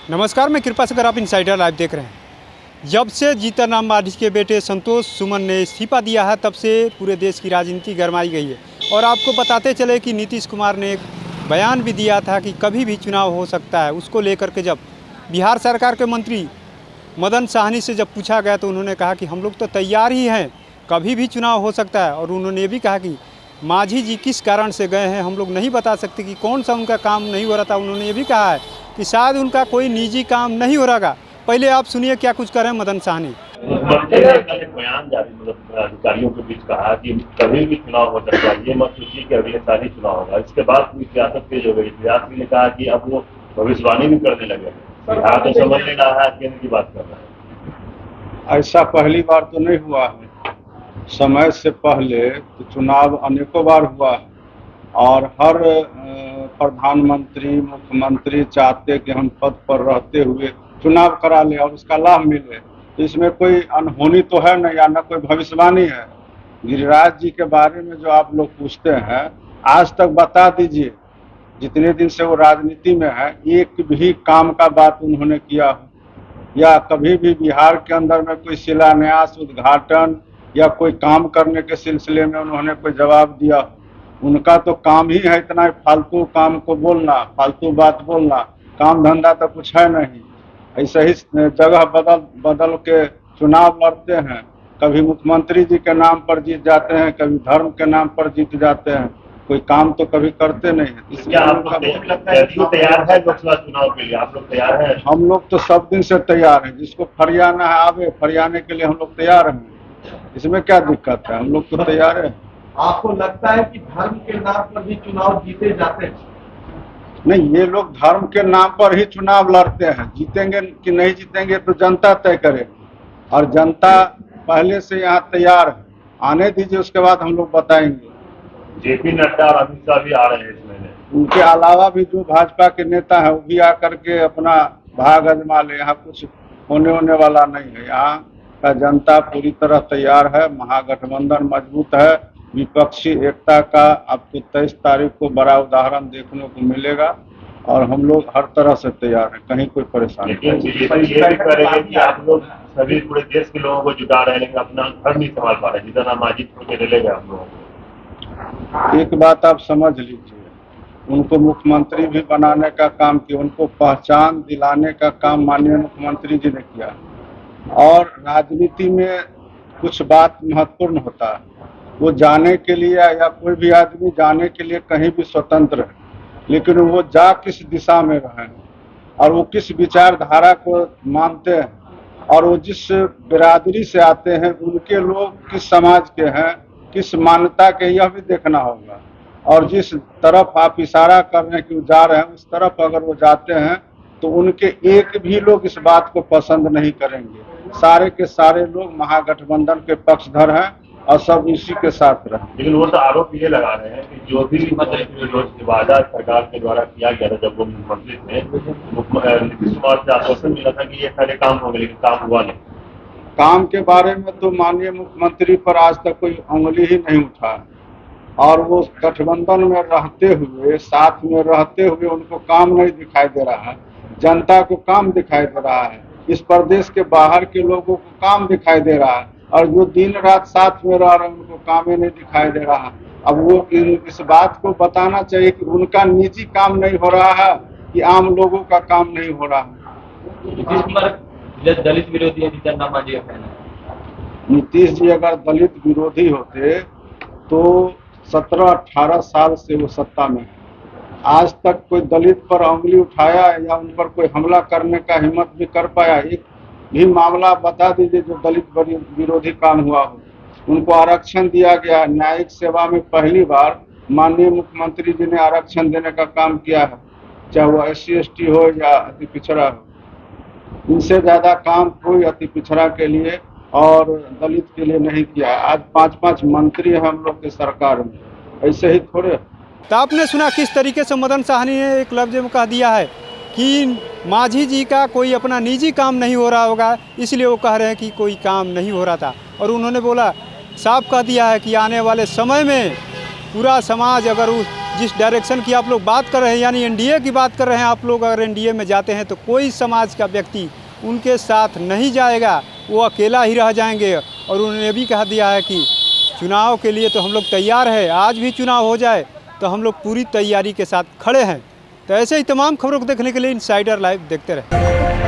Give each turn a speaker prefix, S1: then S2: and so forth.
S1: नमस्कार, मैं कृपा सागर, आप इनसाइडर लाइव देख रहे हैं। जब से जीतन राम मांझी के बेटे संतोष सुमन ने इस्तीफा दिया है, तब से पूरे देश की राजनीति गरमाई गई है। और आपको बताते चले कि नीतीश कुमार ने एक बयान भी दिया था कि कभी भी चुनाव हो सकता है। उसको लेकर के जब बिहार सरकार के मंत्री मदन साहनी से जब पूछा गया तो उन्होंने कहा कि हम लोग तो तैयार ही हैं, कभी भी चुनाव हो सकता है। और उन्होंने ये भी कहा कि मांझी जी किस कारण से गए हैं हम लोग नहीं बता सकते कि कौन सा उनका काम नहीं हो रहा था। उन्होंने ये भी कहा है कि शायद उनका कोई निजी काम नहीं हो रहा। पहले आप सुनिए क्या कुछ कर रहे हैं मदन साहनी।
S2: बयान जारी अधिकारियों के बीच कहा कि कभी भी चुनाव हो सकता है, ये मत सोचिए कि अगले साल ही चुनाव होगा। इसके बाद पूरी सियासत तेज हो गई। सियासत ने कहा कि अब वो भविष्यवाणी भी करने लगे। बिहार तो समझ नहीं रहा है, केंद्र की बात कर रहा है।
S3: ऐसा पहली बार तो नहीं हुआ है। समय से पहले तो चुनाव अनेकों बार हुआ है और हर प्रधानमंत्री मुख्यमंत्री चाहते कि हम पद पर रहते हुए चुनाव करा लें और उसका लाभ मिले। तो इसमें कोई अनहोनी तो है नहीं, या न कोई भविष्यवाणी है। गिरिराज जी के बारे में जो आप लोग पूछते हैं, आज तक बता दीजिए जितने दिन से वो राजनीति में है एक भी काम का बात उन्होंने किया हो, या कभी भी बिहार के अंदर में कोई शिलान्यास उद्घाटन या कोई काम करने के सिलसिले में उन्होंने कोई जवाब दिया। उनका तो काम ही है इतना फालतू काम को बोलना, फालतू बात बोलना। काम धंधा तो कुछ है नहीं। ऐसे ही जगह बदल बदल के चुनाव लड़ते हैं। कभी मुख्यमंत्री जी के नाम पर जीत जाते हैं, कभी धर्म के नाम पर जीत जाते हैं। कोई काम तो कभी करते नहीं है।
S2: इसलिए लगता है कि तैयार है लोकसभा चुनाव के लिए? आप लोग तैयार हैं?
S3: हम लोग तो सब दिन से तैयार हैं। जिसको फरियाना है आवे, फरियाने के लिए हम लोग तैयार हैं। इसमें क्या दिक्कत है? हम लोग तो तैयार हैं।
S4: आपको लगता है कि धर्म के नाम पर भी चुनाव जीते जाते हैं?
S3: नहीं, ये लोग धर्म के नाम पर ही चुनाव लड़ते हैं। जीतेंगे कि नहीं जीतेंगे तो जनता तय करेगी, और जनता पहले से यहाँ तैयार है। आने दीजिए, उसके बाद हम लोग बताएंगे।
S2: जेपी नड्डा और अमित शाह भी आ रहे हैं इसमें।
S3: उनके अलावा भी जो भाजपा के नेता है वो भी आकर के अपना भाग आजमा ले। यहाँ कुछ होने वाला नहीं है। यहाँ का जनता पूरी तरह तैयार है। महागठबंधन मजबूत है। विपक्षी एकता का आपको 23 तारीख को बड़ा उदाहरण देखने को मिलेगा, और हम लोग हर तरह से तैयार हैं। कहीं कोई परेशानी नहीं।
S2: ये भी करेंगे कि आप लोग सभी पूरे देश के लोगों को जुटा रहे हैं, लेकिन अपना घर नहीं संभाल पा रहे। जीतन राम मांझी छोड़ के चलेगा आप लोगों को।
S3: एक बात आप समझ लीजिए, उनको मुख्यमंत्री भी बनाने का काम किया, उनको पहचान दिलाने का काम माननीय मुख्यमंत्री जी ने किया। और राजनीति में कुछ बात महत्वपूर्ण होता है, वो जाने के लिए या कोई भी आदमी जाने के लिए कहीं भी स्वतंत्र है, लेकिन वो जा किस दिशा में रहे और वो किस विचारधारा को मानते हैं, और वो जिस बिरादरी से आते हैं उनके लोग किस समाज के हैं, किस मान्यता के, यह भी देखना होगा। और जिस तरफ आप इशारा कर रहे हैं कि वो जा रहे हैं, उस तरफ अगर वो जाते हैं तो उनके एक भी लोग इस बात को पसंद नहीं करेंगे। सारे के सारे लोग महागठबंधन के पक्षधर हैं और सब इसी के साथ रहे।
S2: लेकिन वो तो आरोप ये लगा रहे हैं कि जो भी वादा सरकार के द्वारा किया गया था जब वो मुख्यमंत्री थे, नीतीश कुमार से आश्वासन मिला था कि ये सारे काम होंगे, लेकिन काम हुआ नहीं।
S3: काम के बारे में तो माननीय मुख्यमंत्री पर आज तक कोई उंगली ही नहीं उठा, और वो गठबंधन में रहते हुए, साथ में रहते हुए उनको काम नहीं दिखाई दे रहा है। जनता को काम दिखाई दे रहा है, इस प्रदेश के बाहर के लोगों को काम दिखाई दे रहा है, और जो दिन रात साथ में रह रहे हैं उनको काम ही नहीं दिखाई दे रहा। अब वो इस बात को बताना चाहिए कि उनका निजी काम नहीं हो रहा है कि आम लोगों का काम नहीं हो रहा है।
S4: दलित विरोधी है जीतन राम मांझी।
S3: नीतीश जी अगर दलित विरोधी होते तो 17-18 साल से वो सत्ता में है। आज तक कोई दलित पर उंगली उठाया या उन पर कोई हमला करने का हिम्मत भी कर पाया? एक भी मामला बता दीजिए जो दलित विरोधी काम हुआ हो। उनको आरक्षण दिया गया। न्यायिक सेवा में पहली बार माननीय मुख्यमंत्री जी ने आरक्षण देने का काम किया है, चाहे वो SC ST हो या अति पिछड़ा हो। इनसे ज्यादा काम कोई अति पिछड़ा के लिए और दलित के लिए नहीं किया। आज 5-5 मंत्री हैं हम लोग के सरकार में, ऐसे ही थोड़े।
S1: तो आपने सुना किस तरीके से मदन साहनी ने एक लफ्ज में कह दिया है कि मांझी जी का कोई अपना निजी काम नहीं हो रहा होगा, इसलिए वो कह रहे हैं कि कोई काम नहीं हो रहा था। और उन्होंने बोला, साफ कह दिया है कि आने वाले समय में पूरा समाज अगर उस जिस डायरेक्शन की आप लोग बात कर रहे हैं, यानी एनडीए की बात कर रहे हैं आप लोग, अगर एनडीए में जाते हैं तो कोई समाज का व्यक्ति उनके साथ नहीं जाएगा, वो अकेला ही रह जाएंगे। और उन्होंने भी कह दिया है कि चुनाव के लिए तो हम लोग तैयार हैं, आज भी चुनाव हो जाए तो हम लोग पूरी तैयारी के साथ खड़े हैं। तो ऐसे ही तमाम खबरों को देखने के लिए इनसाइडर लाइव देखते रहें।